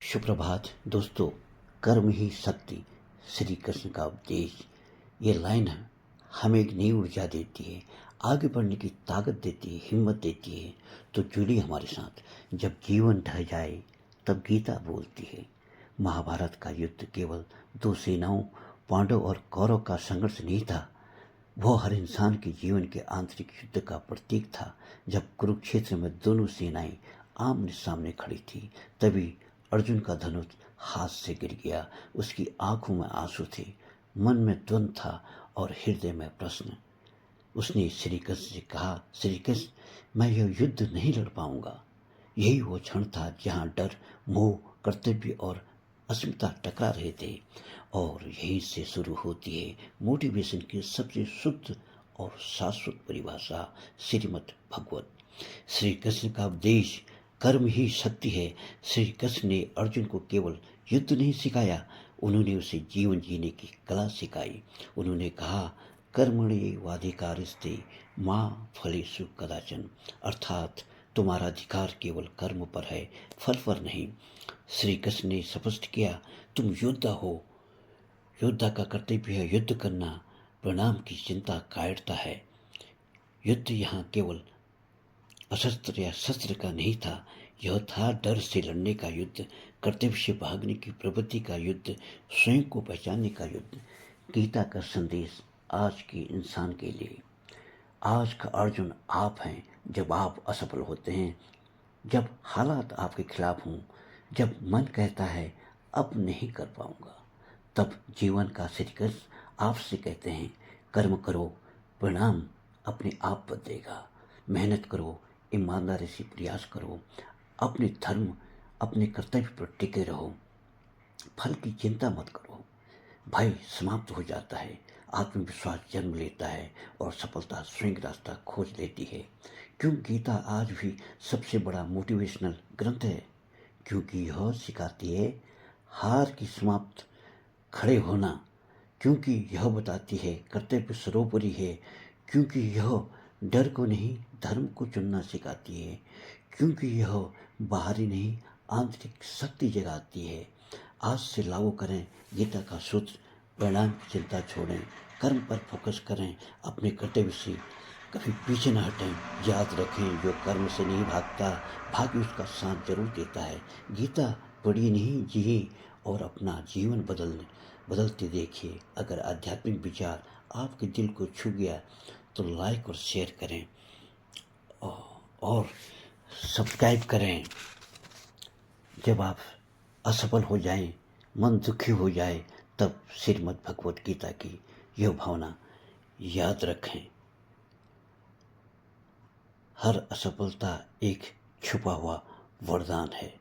सुप्रभात दोस्तों। कर्म ही शक्ति, श्री कृष्ण का उपदेश। ये लाइन हमें एक नई ऊर्जा देती है, आगे बढ़ने की ताकत देती है, हिम्मत देती है। तो जुड़िए हमारे साथ। जब जीवन ढह जाए तब गीता बोलती है। महाभारत का युद्ध केवल दो सेनाओं पांडव और कौरव का संघर्ष नहीं था, वो हर इंसान के जीवन के आंतरिक युद्ध का प्रतीक था। जब कुरुक्षेत्र में दोनों सेनाएं आमने सामने खड़ी थी, तभी अर्जुन का धनुष हाथ से गिर गया। उसकी आंखों में आंसू थे, मन में द्वंद था और हृदय में प्रश्न। उसने श्री कृष्ण से कहा, श्री कृष्ण, मैं यह युद्ध नहीं लड़ पाऊंगा। यही वो क्षण था जहां डर, मोह, कर्तव्य और अस्मिता टकरा रहे थे। और यहीं से शुरू होती है मोटिवेशन की सबसे शुद्ध और शाश्वत परिभाषा, श्रीमद् भगवत। श्री कृष्ण का उपदेश कर्म ही शक्ति है। श्री कृष्ण ने अर्जुन को केवल युद्ध नहीं सिखाया, उन्होंने उसे जीवन जीने की कला सिखाई। उन्होंने कहा, कर्मण्येवाधिकारस्ते मा फलेषु कदाचन, अर्थात तुम्हारा अधिकार केवल कर्म पर है, फल पर नहीं। श्री कृष्ण ने स्पष्ट किया, तुम योद्धा हो, योद्धा का कर्तव्य है युद्ध करना, परिणाम की चिंता कायरता है। युद्ध यहाँ केवल अशस्त्र या शस्त्र का नहीं था, यह था डर से लड़ने का युद्ध, कर्तव्य से भागने की प्रवृत्ति का युद्ध, स्वयं को पहचानने का युद्ध। गीता का संदेश आज के इंसान के लिए। आज का अर्जुन आप हैं। जब आप असफल होते हैं, जब हालात आपके खिलाफ हों, जब मन कहता है अब नहीं कर पाऊंगा, तब जीवन का श्री कृष्ण आपसे कहते हैं, कर्म करो, परिणाम अपने आप बदलेगा। मेहनत करो, ईमानदारी से प्रयास करो, अपने धर्म, अपने कर्तव्य पर टिके रहो, फल की चिंता मत करो। भय समाप्त हो जाता है, आत्मविश्वास जन्म लेता है और सफलता स्वयं रास्ता खोज लेती है। क्यों गीता आज भी सबसे बड़ा मोटिवेशनल ग्रंथ है? क्योंकि यह सिखाती है हार की समाप्त खड़े होना, क्योंकि यह बताती है कर्तव्य सर्वोपरि है, क्योंकि यह डर को नहीं धर्म को चुनना सिखाती है, क्योंकि यह बाहरी नहीं आंतरिक शक्ति जगाती है। आज से लागू करें गीता का सूत्र, परिणाम की चिंता छोड़ें, कर्म पर फोकस करें, अपने कर्तव्य से कभी पीछे न हटें। याद रखें, जो कर्म से नहीं भागता, भाग्य उसका साथ जरूर देता है। गीता पढ़िए नहीं, जिए और अपना जीवन बदलते देखिए। अगर आध्यात्मिक विचार आपके दिल को छू गया तो लाइक और शेयर करें और सब्सक्राइब करें। जब आप असफल हो जाएं, मन दुखी हो जाए, तब श्रीमद् भगवत गीता की यह भावना याद रखें। हर असफलता एक छुपा हुआ वरदान है।